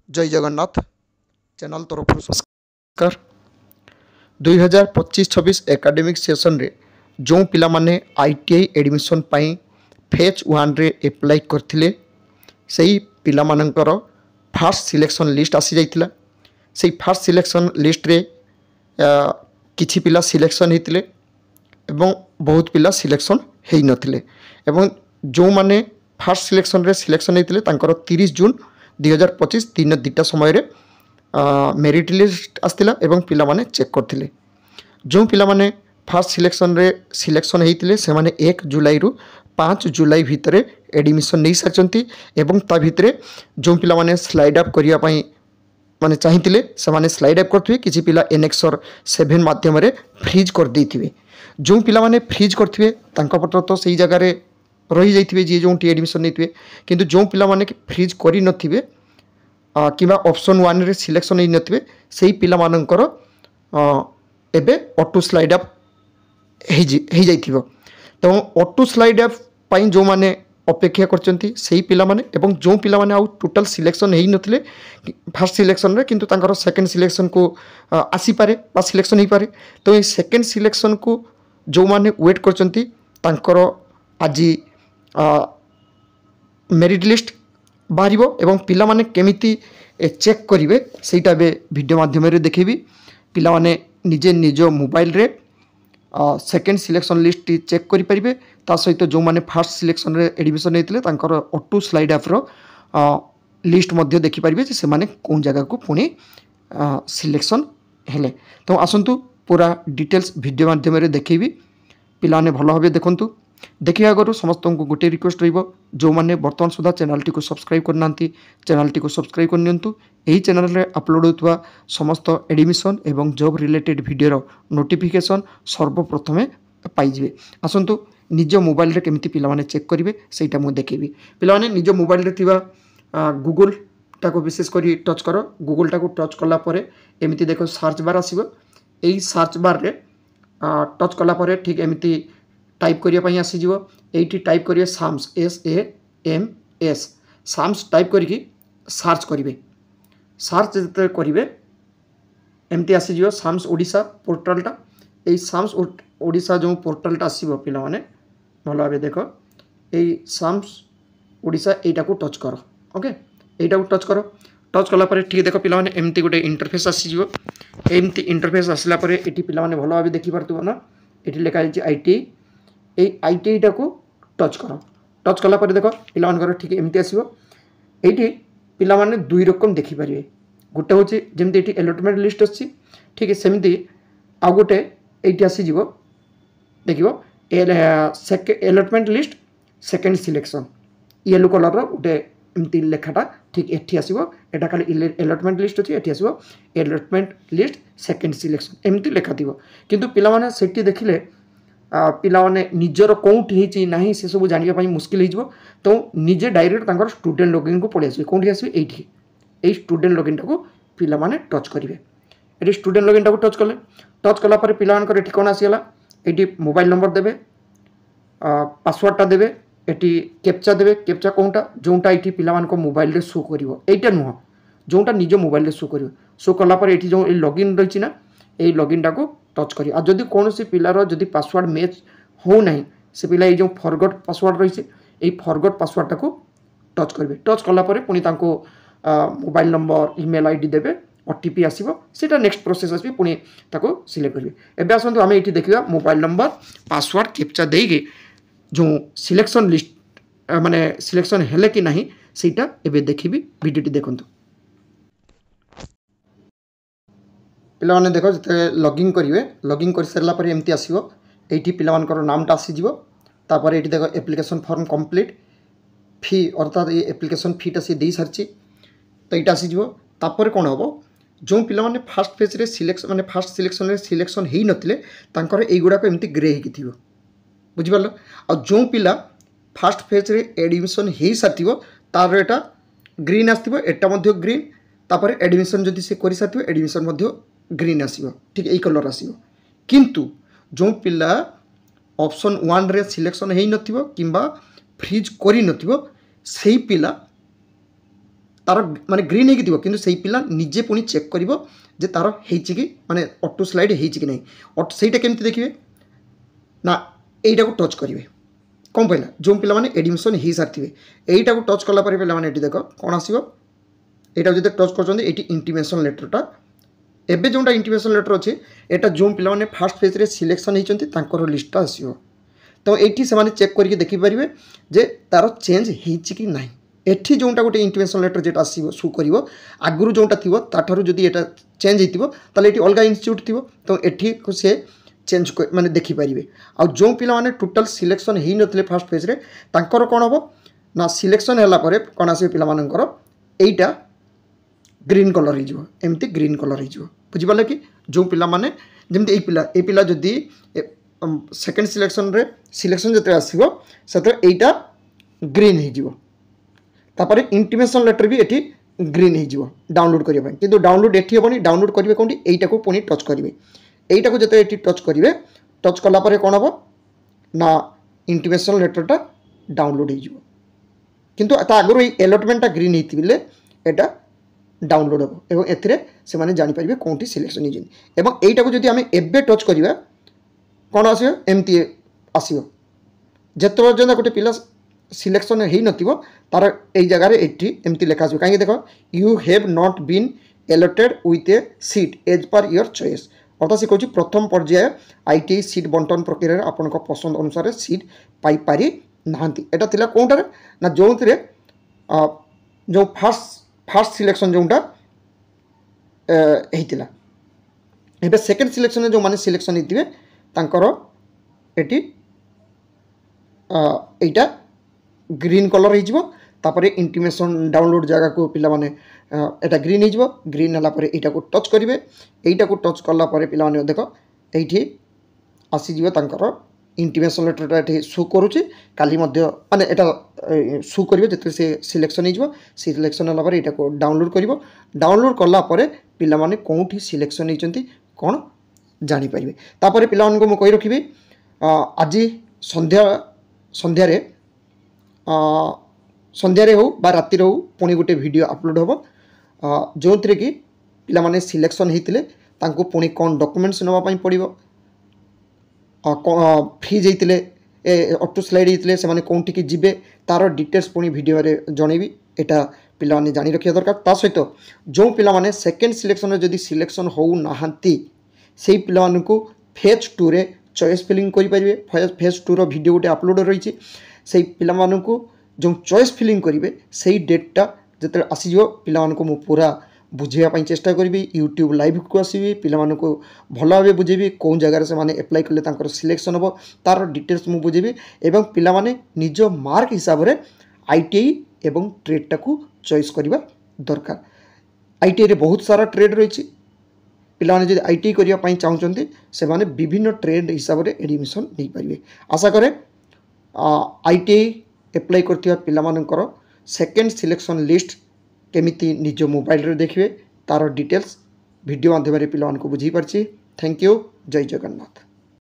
जय जगन्नाथ चैनल तरफ नमस्कार 2025-26 एकाडेमिक सेशन रे जो पिला माने आईटीआई एडमिशन पाई फेज 1 रे अप्लाई करथिले सेही पिला मानकर फास्ट सिलेक्शन लिस्ट आसी जाइतिला। सेही फास्ट सिलेक्शन लिस्ट रे किछि पिला सिलेक्शन हेतिले एवं बहुत पिला सिलेक्शन हेई नथिले एवं जो माने फास्ट सिलेक्शन रे सिलेक्शन हेतिले तांकर 30 जून 2025 दिन 2टा समय मेरिट लिस्ट आसला एवं पिला माने चेक करथिले। जो पिला माने फास्ट सिलेक्शन रे सिलेक्शन हेतिले से माने 1 जुलाई रु 5 जुलाई भितर एडमिशन नहीं सारचंती एवं ता भितरे जो पिला माने स्लाइड अप करिया पई माने चाहिथिले से माने स्लाइड अप करथिबे। किछि पिला एनेक्सर 7 माध्यम रे फ्रीज कर देथिबे। जो पिला माने फ्रीज करथिबे तांका पत्र तो सही जगह रे रही जाइथिबे जे जोंटी एडमिशन नेथिबे, किंतु जो पिला माने फ्रीज करि नथिबे किबा ऑप्शन 1 रे सिलेक्शन नै नथिबे सेही पिला मानकर एबे ऑटो स्लाइड अप हे जाइथिबो। तो ऑटो स्लाइड अप पई जो माने अपेक्षा करचंती सेही पिला माने एवं जो पिला माने आउ टोटल सिलेक्शन हेई नथिले फर्स्ट सिलेक्शन रे किंतु तांकर सेकंड सिलेक्शन को आसी पारे बा सिलेक्शन हेई पारे। तो ए सेकंड सिलेक्शन को जो माने वेट करचंती तांकर आजी मेरिट लिस्ट बाहरिबो एवं पिला माने केमिति चेक करिवे सेटा बे वीडियो माध्यम रे देखेबी। पिला माने निजे निजो मोबाइल रे सेकंड सिलेक्शन लिस्ट चेक करि परिबे। ता सहित जो माने फर्स्ट सिलेक्शन रे एडमिशन हेतिले तांकर ऑटो स्लाइड अप रो लिस्ट मध्य देखि परिबे जे से माने कोन जगह को पुनी सिलेक्शन हेले। तो आसंतु पूरा डिटेल्स वीडियो माध्यम रे देखेबी। पिला माने भलो भाबे देखंतु। देखिए आगर समस्त को गोटे रिक्वेस्ट रहिबो जो माने वर्तमान सुधा चैनल टी को सब्सक्राइब करनांती चैनल टी को सब्सक्राइब करनियंतु। एही चैनल रे अपलोड होतवा समस्त एडमिशन एवं जॉब रिलेटेड वीडियो रो नोटिफिकेशन सर्वप्रथमे पाई जिवे। आसंतु निज मोबाइल रे केमिति पिला माने चेक करिवे सेटा मु देखेबी। पिला माने निज मोबाइल रे थिबा गूगल टाको विशेष करी टच करो। गूगल टाको टच कला परे एमिति देखो सर्च बार आसीबो। एही सर्च बार रे टच कला परे ठीक एमिति टाइप करिया पई आसी जिवो। एठी टाइप करिए साम्स SAMS साम्स टाइप करिकी सर्च करिवे। सर्च जते करिवे एमती आसी जिवो साम्स ओडिसा पोर्टलटा। एई साम्स ओडिसा जो पोर्टलटा आसीबो पिला माने भलो भाबे देखो। एई साम्स ओडिसा एटा को टच करो। ओके एटा को टच करो। टच कला परे ठीक देखो पिला माने एमती गोटे इंटरफेस आसी जिवो। एमती इंटरफेस आसला परे एठी पिला माने भलो भाबे देखि परतुबो ना। एठी लिखा है आईटीआई आईटीआई टाको टच करो। टच कला पर देख पिला ठीक एमती आसो। ये पिला माने दुई रकम देखिपारे। गोटे हूँ जमी ये अलटमेंट लिस्ट अच्छी ठीक है सेमती आउ गोटे ये आसीज देख allotment list second selection yellow colour गोटे एमती लेखाटा ठीक एठी आसो। एटा खाली अलटमेंट लिस्ट अच्छी एठी आसो अलटमेंट लिस्ट सेकेंड सिलेक्शन एमती लेखा थी। किंतु पिला माने सेठी देखिले पिला माने निजर कौटी होती ना से सब जानापी मुस्किल हो। तो निजे डायरेक्ट तांकर स्टूडेंट लॉगिन को पड़े आसवे। कौटी आसवे ये स्टूडेंट लॉगिन टाको पिला माने टच करेंगे। ये स्टूडेंट लॉगिन टाको टच कले। टच कला पर पिला मानकर एठी कोन आसीगला ये मोबाइल नंबर देवे पासवर्डटा देवे एटी कैप्चा देवे। कैप्चा कौनटा जोटा ये पिला मानक मोबाइल रे शो करिवो एटा नुह जोटा निज मोबाइल रे शो करिवो। शो कला पर एठी जो लॉगिन रही ना ये लॉगिन टाको टच करी। आ जदि कौन सी पिलार जदि पासवर्ड मैच हो ना से पिला ये जो फरगट पासवर्ड रही है फरगट पासवर्ड टाको टच करेंगे। टच कला पुणी मोबाइल नंबर ईमेल आईडी देवे ओटीपी आसो सीटा नेक्स्ट प्रोसेस आस पुणी सिलेक्ट करेंगे। एवं आसतु आम ये देखा मोबाइल नंबर पासवर्ड कैप्चा देके जो सिलेक्शन लिस्ट माने सिलेक्शन हेले कि नहीं सीटा एवं देखी वीडियो देखु। पिला माने देखो जिते लॉगिन करेंगे लॉगिन कर सारा पर एमती आसो। ये पिला नामटा आसीज। तापर ये देखो एप्लिकेशन फॉर्म कंप्लीट फी अर्थात ये एप्लिकेशन फीटा सी दे सारी तो ये आसीज। तापर कौन हम जो पिला माने फास्ट फेज रे सिलेक्शन माने फास्ट सिलेक्शन रे सिलेक्शन हेई नथिले तांकर एगुड़ाक एमती ग्रे होगी थी बुझिपार। आ जो पिला फास्ट फेज रे एडमिशन हेई साथिबो तार एटा ग्रीन आसथिबो एटा मध्य ग्रीन। तापर एडमिशन जदि से करि साथिबो एडमिशन मध्य ग्रीन आसो ठीक यही कलर आसो। किंतु जो पिला ऑप्शन 1 रे सिलेक्शन हेई नथिबो किंबा फ्रीज करि नथिबो सेही पिला तार माने ग्रीन होगी थी कि से पिला निजे पुणी चेक कर जे तार कि माने ऑटो स्लाइड कि नहीं सहीटा केमती देखिए ना यहीटा को टच करेंगे कौन पहला जो पिला माने एडमिशन हो सारी यहीटा को टच कलापर पे देख कौन आसो यहाँ जो टच कर इंटीमेशन लेटरटा एबे जोटा इंटीमेशन लेटर अच्छे यहाँ जो पिला फास्ट फेज रे सिलेक्शन होती लिस्टा आसो तो ये से चेक करके देखिपारे जे तार चेंज हो ना एठी जोटा गोटे इंटीमेशन लेटर जेटा आसो शो कर आगुरी जोटा थी ताठार जदि यहाँ चेंज होता ये अलग इन्स्टिट्यूट थी तो ये से चेंज माने देखिपारे आ जो पिला माने टोटल सिलेक्शन हो नथिले फास्ट फेज रे तांकर कौन हम ना सिलेक्शन है कौन आस पिलामानंकर एटा ग्रीन कलर हो एमती ग्रीन कलर हो बुझिपारे कि जो पिला माने जमती ए पिला जदि सेकेंड सिलेक्शन जो आसो से एटा ग्रीन हो तापर इंटीमेशन लेटर भी ये ग्रीन हो डाउनलोड करने कि डाउनलोड ये हेनी डाउनलोड करेंगे कौन यहीटा को पुणी टच करेंगे यहीटा को जो ये टच करेंगे टच कलापर कौन हम ना इंटीमेशन लेटरटा डाउनलोड हो किंतु आगुरी अलटमेंटा ग्रीन होते यहाँ डाउनलोड हम और ए जानीपर कौन सिलेक्शन होता को जब आम एबे टच करवा कौन आस एमती आसो जिते पर्यटन गोटे पिला सिलेक्शन हो न तार यही जगार एमती लिखा कहीं देख you have not been allotted with a seat as per your choice अर्थात से कहूँ प्रथम पर्याय आईटीआई सीट बंटन प्रक्रिया आपण पसंद अनुसार सीट पाई ना यहाँ कौटार ना जो जो फास्ट सिलेक्शन जोटा होता ए सेकेंड सिलेक्शन जो मैंने सिलेक्शन होते ये यहाँ green colour hopper intimation download जगह को पिला माने एटा ग्रीन हो ग्रीन है यहाँ को टच करेंगे यहीटा को टच कलापर पिला माने देख ये आसीज इंटीमेशन लेटरटा ये शो करुच्चे काली माने यहाँ शो कर जो से सिलेक्शन हो सिलेक्शन है यहाँ को डाउनलोड कर डाउनलोड कलापर पिला माने कौटी सिलेक्शन होती कौन जानीपर तापर पिला को कही रखी आज संध्यारे संध्यारे हो बा रातिर हो पुणी गोटे वीडियो अपलोड हम जो थी कि पिला माने सिलेक्शन होते पुणी कौन डॉक्यूमेंट्स नापी पड़ो फीज होते ऑटो स्लाइड होते से कौन टी जी तार डिटेल्स पुणी वीडियो जनइबी यहाँ पिला माने जानी रखा दरकार ता सहित जो पिला माने सेकेंड सिलेक्शन जदि सिलेक्शन हो नाहांती से पिला को फेज 2 रे चॉइस फिलिंग करेंगे फेज 2 रो वीडियो गोटे अपलोड रही से पिला को जो चॉइस फिलिंग करेंगे से डेटा जो आसीज पिला मु पूरा बुझाई चेष्टा करी यूट्यूब लाइव को आसबि पिला को भल भाव बुझेबी कौन जगार से एप्लाई कले सिलेक्शन हम तार डिटेल्स मुझे बुझेबी एवं पिला माने निज मार्क हिसाब से आईटीआई एवं ट्रेडटा को चॉइस करवा दरकार आईटीआई रे बहुत सारा ट्रेड रही पिला माने जब आईटीआई करने चाहते से माने विभिन्न ट्रेड हिसाब से एडमिशन नहीं पारे आशा करे आईटीआई एप्लाई करथिबा पिला मानकर सेकेंड सिलेक्शन लिस्ट केमिति निज मोबाइल रे देखिए तार डिटेल्स वीडियो माध्यम पिला को बुझी पारछि। Thank you. जय जगन्नाथ।